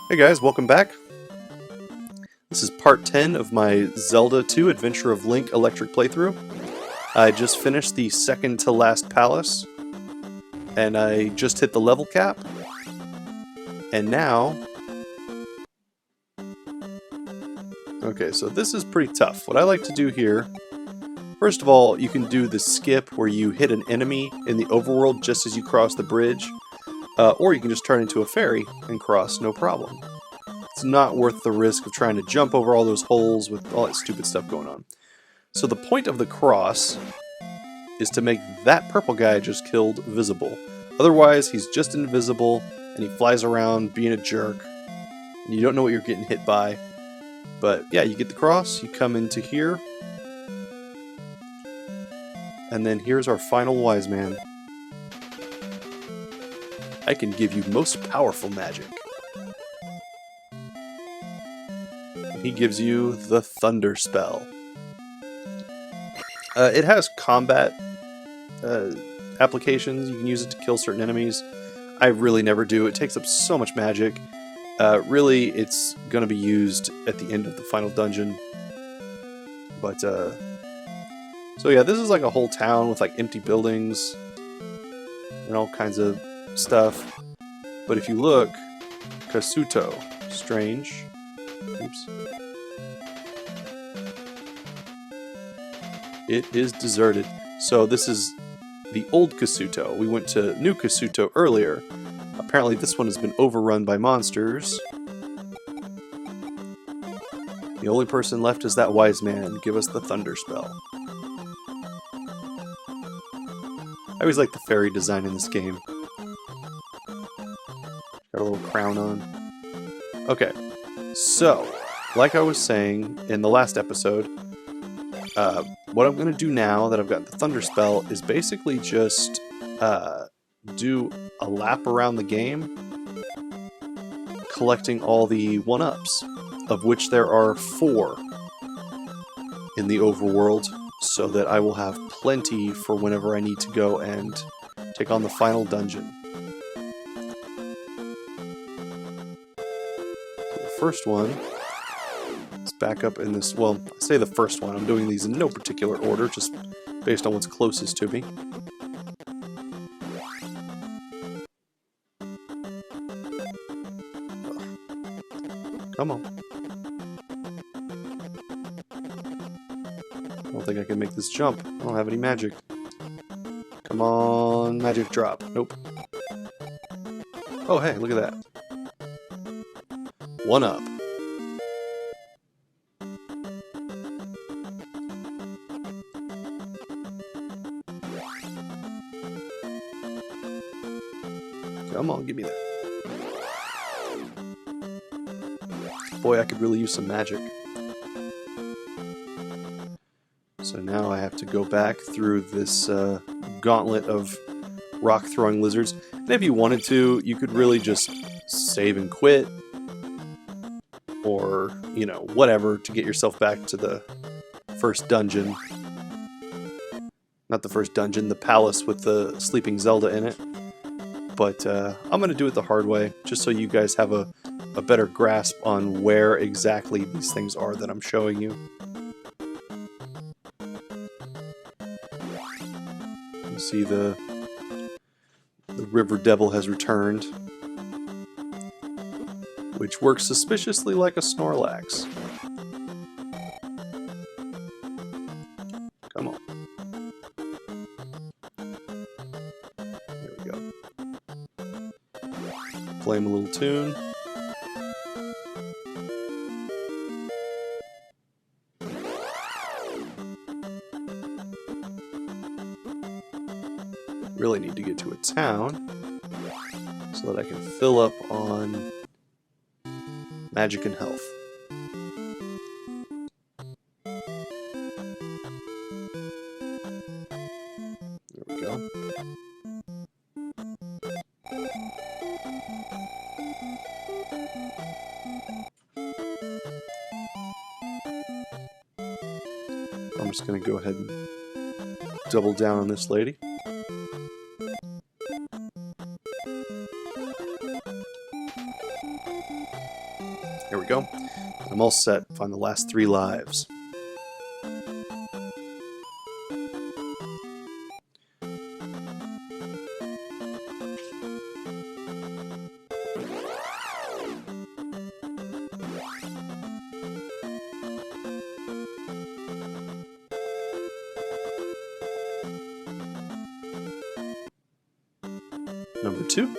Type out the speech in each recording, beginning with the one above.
Hey guys, welcome back. This is part 10 of my Zelda II Adventure of Link Electric playthrough. I just finished the second to last palace, and I just hit the level cap. And now... Okay, so this is pretty tough. What I like to do here, first of all, you can do the skip where you hit an enemy in the overworld just as you cross the bridge, or you can just turn into a fairy and cross, no problem. It's not worth the risk of trying to jump over all those holes with all that stupid stuff going on. So the point of the cross is to make that purple guy I just killed visible. Otherwise, he's just invisible, and he flies around being a jerk, and you don't know what you're getting hit by. But yeah, you get the cross, you come into here, and then here's our final wise man. I can give you most powerful magic. He gives you the Thunder Spell. It has combat applications. You can use it to kill certain enemies. I really never do. It takes up so much magic. Really, it's going to be used at the end of the final dungeon. But, so yeah, this is like a whole town with like empty buildings and all kinds of stuff. But if you look, Kasuto, strange. Oops. It is deserted. So this is the old Kasuto. We went to New Kasuto earlier. Apparently this one has been overrun by monsters. The only person left is that wise man. Give us the Thunder Spell. I always like the fairy design in this game. Got a little crown on. Okay. So, like I was saying in the last episode, what I'm going to do now that I've got the Thunder Spell is basically just do a lap around the game, collecting all the 1-ups, of which there are 4 in the overworld, so that I will have plenty for whenever I need to go and take on the final dungeon. First one is back up in this, well, I say the first one, I'm doing these in no particular order, just based on what's closest to me. Come on. I don't think I can make this jump. I don't have any magic. Come on, magic drop. Nope. Oh, hey, look at that. 1-up. Come on, give me that. Boy, I could really use some magic. So now I have to go back through this gauntlet of rock-throwing lizards. And if you wanted to, you could really just save and quit. Or, you know, whatever, to get yourself back to the first dungeon. Not the first dungeon, the palace with the sleeping Zelda in it. But I'm going to do it the hard way, just so you guys have a better grasp on where exactly these things are that I'm showing you. You see the River Devil has returned, which works suspiciously like a Snorlax. Come on. There we go. Play him a little tune. Really need to get to a town so that I can fill up on magic and health. There we go. I'm just going to go ahead and double down on this lady. we go. I'm all set. Find the last 3 lives. Number 2.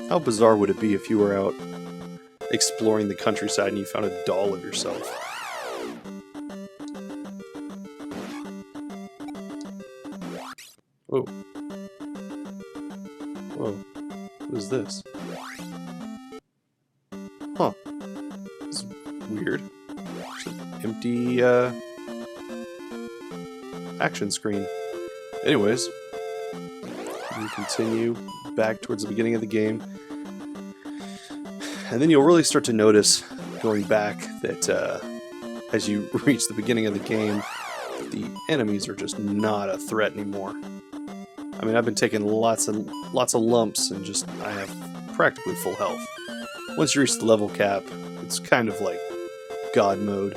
How bizarre would it be if you were out exploring the countryside and you found a doll of yourself? Whoa. Whoa. What is this? Huh. This is weird. It's an empty, action screen. Anyways, we continue back towards the beginning of the game, and then you'll really start to notice going back that as you reach the beginning of the game, the enemies are just not a threat anymore. I mean, I've been taking lots of lumps and just I have practically full health. Once you reach the level cap, it's kind of like God mode.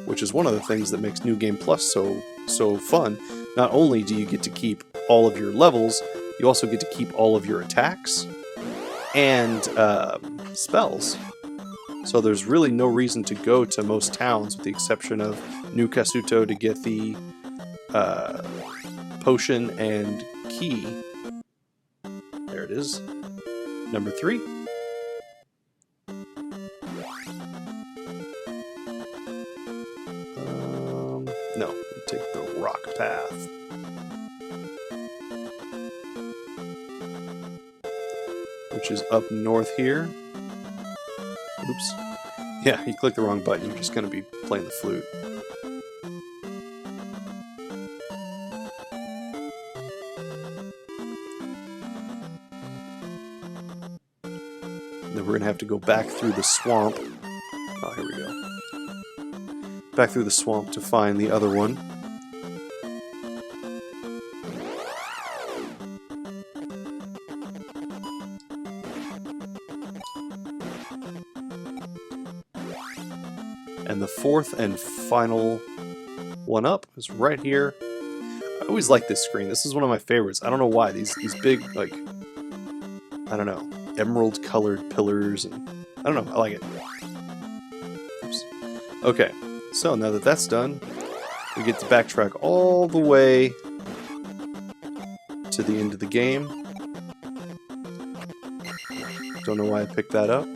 Which is one of the things that makes New Game Plus so fun. Not only do you get to keep all of your levels, you also get to keep all of your attacks and spells. So there's really no reason to go to most towns with the exception of New Kasuto to get the potion and key. There it is. Number 3. No, we take the rock path. Which is up north here. Oops. Yeah, you click the wrong button, you're just going to be playing the flute. Then we're going to have to go back through the swamp. Oh, here we go. Back through the swamp to find the other one. And the 4th and final one up is right here. I always like this screen. This is one of my favorites. I don't know why. These big, like, I don't know, emerald colored pillars, and I don't know, I like it. Oops. Okay. So now that that's done, we get to backtrack all the way to the end of the game. Don't know why I picked that up.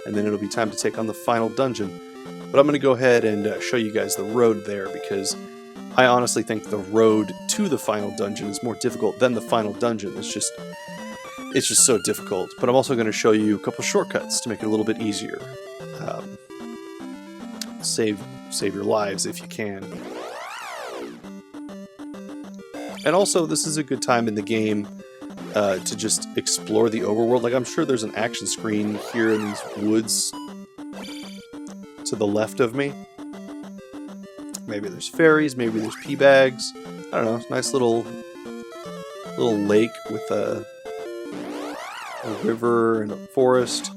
And then it'll be time to take on the final dungeon. But I'm going to go ahead and show you guys the road there, because I honestly think the road to the final dungeon is more difficult than the final dungeon. It's just so difficult. But I'm also going to show you a couple shortcuts to make it a little bit easier. Save your lives if you can. And also, this is a good time in the game to just explore the overworld. Like, I'm sure there's an action screen here in these woods to the left of me. Maybe there's fairies, maybe there's pea bags. I don't know, nice little lake with a river and a forest.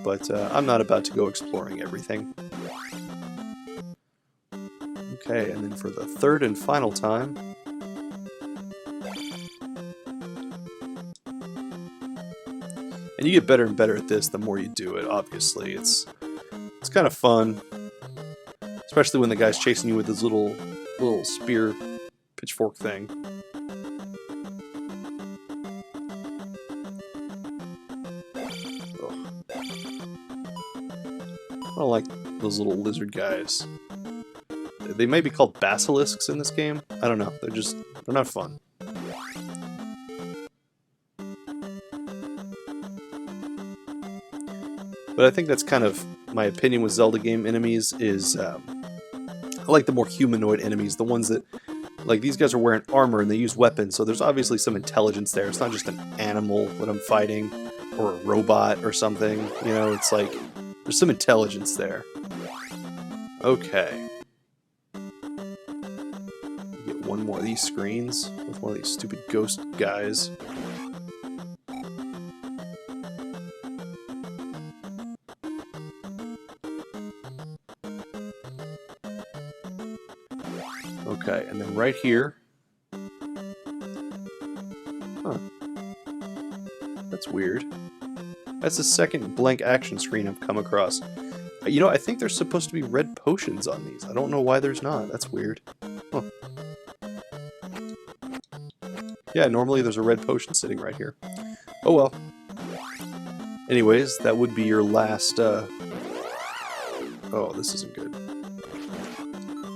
But I'm not about to go exploring everything. Okay, and then for the 3rd and final time, and you get better and better at this the more you do it, obviously. It's kind of fun. Especially when the guy's chasing you with his little spear pitchfork thing. Ugh. I don't like those little lizard guys. They may be called basilisks in this game. I don't know. They're not fun. But I think that's kind of my opinion with Zelda game enemies is I like the more humanoid enemies, the ones that Like, these guys are wearing armor and they use weapons, so there's obviously some intelligence there. It's not just an animal that I'm fighting, or a robot or something. You know, it's like, there's some intelligence there. Okay. Get one more of these screens with one of these stupid ghost guys. Okay, and then right here. Huh. That's weird. That's the second blank action screen I've come across. You know, I think there's supposed to be red potions on these. I don't know why there's not. That's weird. Huh. Yeah, normally there's a red potion sitting right here. Oh well. Anyways, that would be your last, Oh, this isn't good.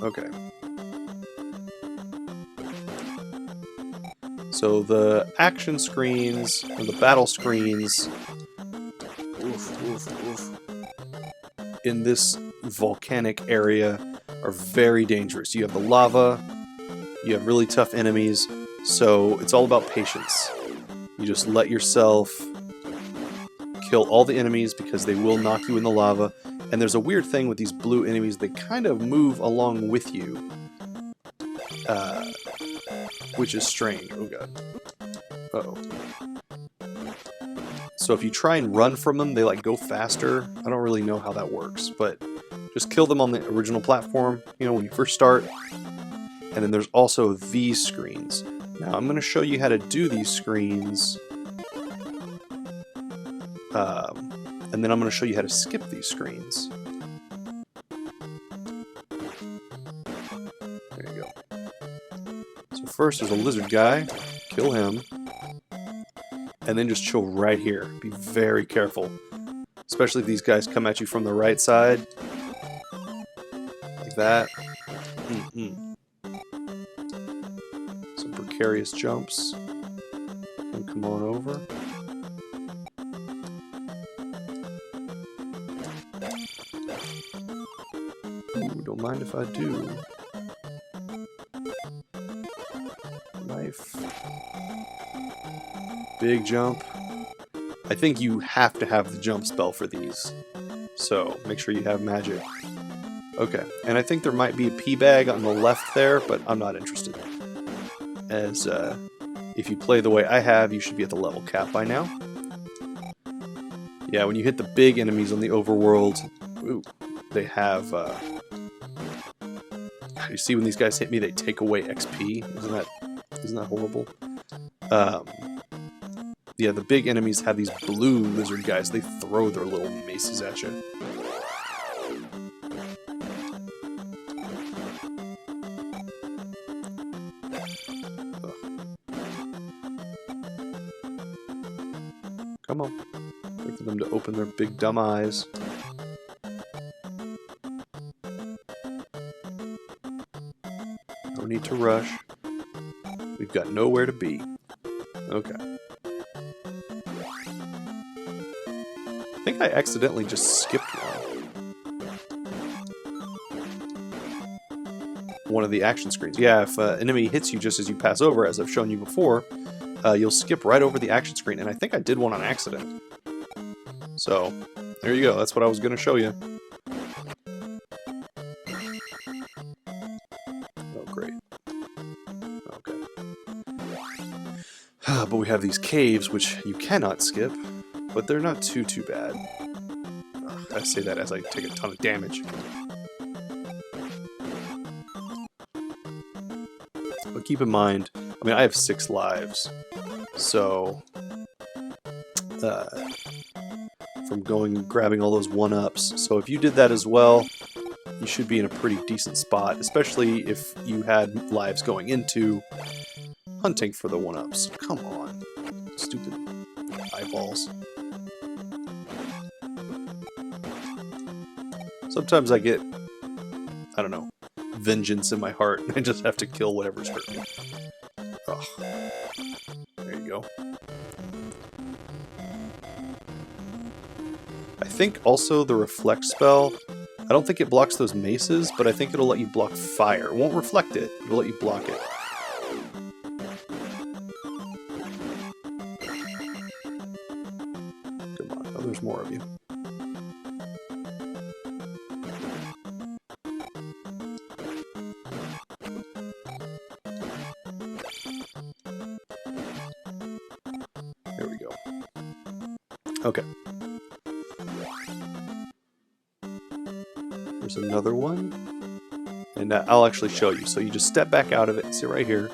Okay. So the action screens, or the battle screens, in this volcanic area are very dangerous. You have the lava, you have really tough enemies, so it's all about patience. You just let yourself kill all the enemies because they will knock you in the lava. And there's a weird thing with these blue enemies, they kind of move along with you. Which is strange. Oh god. Uh-oh. So if you try and run from them, they like go faster. I don't really know how that works, but just kill them on the original platform, you know, when you first start. And then there's also these screens. Now I'm going to show you how to do these screens. And then I'm going to show you how to skip these screens. There you go. So first there's a lizard guy. Kill him. And then just chill right here. Be very careful. Especially if these guys come at you from the right side. Like that. Some precarious jumps. And come on over. Ooh, don't mind if I do. Knife. Big jump. I think you have to have the jump spell for these. So, make sure you have magic. Okay, and I think there might be a pea bag on the left there, but I'm not interested. As, if you play the way I have, you should be at the level cap by now. Yeah, when you hit the big enemies on the overworld, ooh, they have, you see when these guys hit me, they take away XP. Isn't that horrible? Yeah, the big enemies have these blue lizard guys. They throw their little maces at you. Come on. Wait for them to open their big dumb eyes. No need to rush. We've got nowhere to be. Okay. I think I accidentally just skipped one of the action screens. Yeah, if an enemy hits you just as you pass over, as I've shown you before, you'll skip right over the action screen, and I think I did one on accident. So, there you go, that's what I was going to show you. Oh, great. Okay. But we have these caves, which you cannot skip. But they're not too bad. I say that as I take a ton of damage. But keep in mind, I mean, I have 6 lives. So, from going and grabbing all those 1-ups. So if you did that as well, you should be in a pretty decent spot. Especially if you had lives going into hunting for the 1-ups. Come on. Stupid eyeballs. Sometimes I get, I don't know, vengeance in my heart, and I just have to kill whatever's hurting me. Ugh. There you go. I think also the reflect spell, I don't think it blocks those maces, but I think it'll let you block fire. It won't reflect it, it'll let you block it. there's more of you. There we go. Okay. There's another one. And I'll actually show you. So you just step back out of it and sit right here.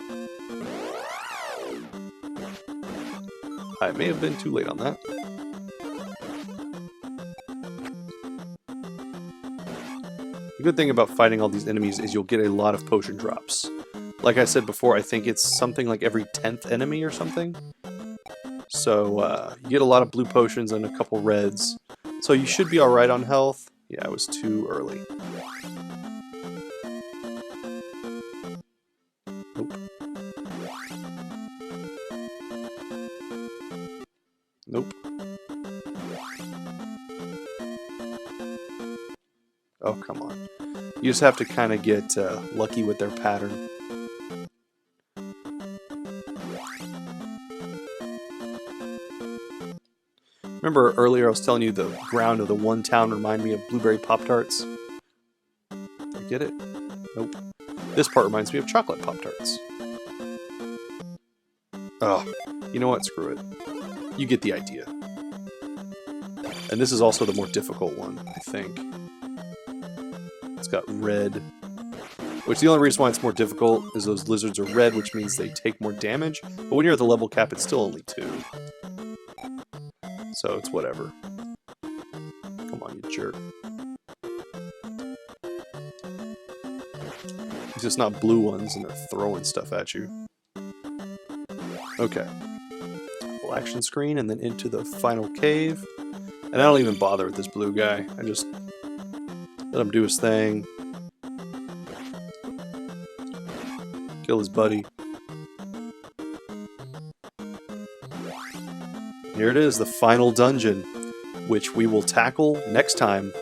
I may have been too late on that. The good thing about fighting all these enemies is you'll get a lot of potion drops. Like I said before, I think it's something like every 10th enemy or something. So you get a lot of blue potions and a couple reds. So you should be alright on health. Yeah, I was too early. Nope. Nope. Oh, come on. You just have to kind of get lucky with their pattern. Remember earlier I was telling you the ground of the one town reminded me of blueberry Pop-Tarts? Did I get it? Nope. This part reminds me of chocolate Pop-Tarts. Oh, you know what? Screw it. You get the idea. And this is also the more difficult one, I think. It's got red. Which the only reason why it's more difficult is those lizards are red, which means they take more damage. But when you're at the level cap, it's still only 2. So it's whatever. Come on, you jerk. It's just not blue ones and they're throwing stuff at you. Okay. Full action screen and then into the final cave. And I don't even bother with this blue guy. I just let him do his thing. Kill his buddy. Here it is, the final dungeon, which we will tackle next time